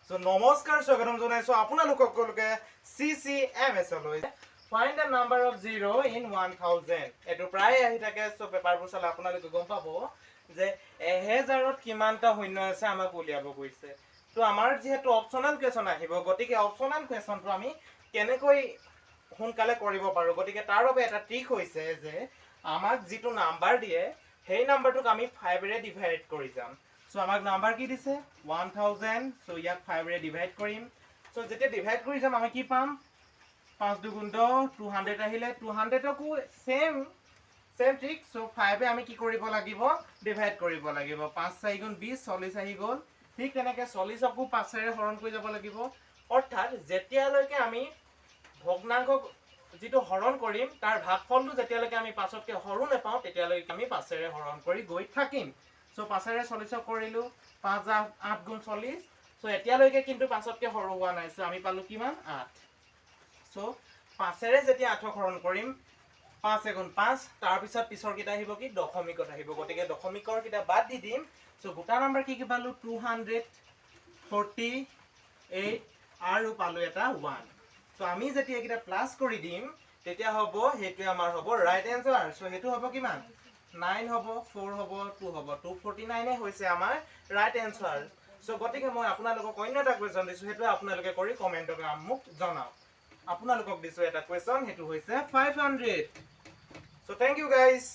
So নমস্কাৰ স্বাগতম জনাইছো আপোনালোকক সকলোকে CCMS লৈ find the number of 0 in 1000 এটো প্ৰায় আহি থাকে সো পেপাৰবোৰ চালে আপোনালোকে গম পাব যে 1000ত কিমানটা শূন্য আছে আমাক উলিয়াব কৈছে তো আমাৰ যেহেতু অপচনাল কোৱেশ্চন আহিব গতিকে অপচনাল কোৱেশ্চনটো আমি কেনেকৈ সোনকালে কৰিব পাৰো গতিকে তাৰ বাবে এটা ট্ৰিক হৈছে যে আমাক যেটো নাম্বাৰ দিয়ে সেই নাম্বাৰটোক আমি 5 ৰে ডিভাইড কৰি যাম So আমাক নাম্বাৰ কি দিছে 1000 সো ইয়াক 5 ৰে ডিভাইড কৰিম সো যেতে ডিভাইড কৰি যাম আমি কি পাম 5 দুগুণ 200 আহিলে 200 কো সেম ট্ৰিক সো 5 এ আমি কি কৰিব লাগিব ডিভাইড কৰিব লাগিব 5 4 গুণ 20 40 আহি গল ঠিক তেনেকে 40 কো 5 ৰে হৰণ কৰি যাব লাগিব অৰ্থাৎ যেতিয়ালৈকে আমি ভগ্নাংক যেটো হৰণ কৰিম তাৰ ভাগফলটো যেতিয়ালৈকে আমি 5 কে হৰণ নেপাও তেতিয়ালৈকে আমি 5 ৰে হৰণ কৰি গৈ থাকিম So 5 ৰে 40 কৰিলো 5 8 গুণ 40 সো এতিয়ালৈকে কিন্তু 5 কে হৰণ হোৱা নাই সো আমি পালো কিমান 8 সো 5 ৰে যেতিয়া 8 হৰণ কৰিম 5 গুণ 5 তাৰ পিছত পিছৰ কিটা আহিব কি দশমিকত আহিব গতিকে দশমিকৰ কিটা বাদ দি দিম সো গোটা নাম্বাৰ কি কি পালো 248 আৰু পালো এটা 1 সো আমি যেতিয়া কিটা প্লাস কৰি দিম তেতিয়া হ'ব হেতু আমাৰ হ'ব ৰাইট আনসাৰ সো হেতু হ'ব কিমান 9 হ'ব 4 হ'ব 2 হ'ব 249 এ হৈছে আমাৰ ৰাইট আনসাৰ সো গতিকে মই আপোনালোকক অন্য এটা কোৱেশ্চন দিছো হেতু আপোনালোকে কৰি কমেন্টত মোক জনাওক আপোনালোকক দিছো এটা কোৱেশ্চন হেতু হৈছে 500 সো থ্যাংক ইউ গাইস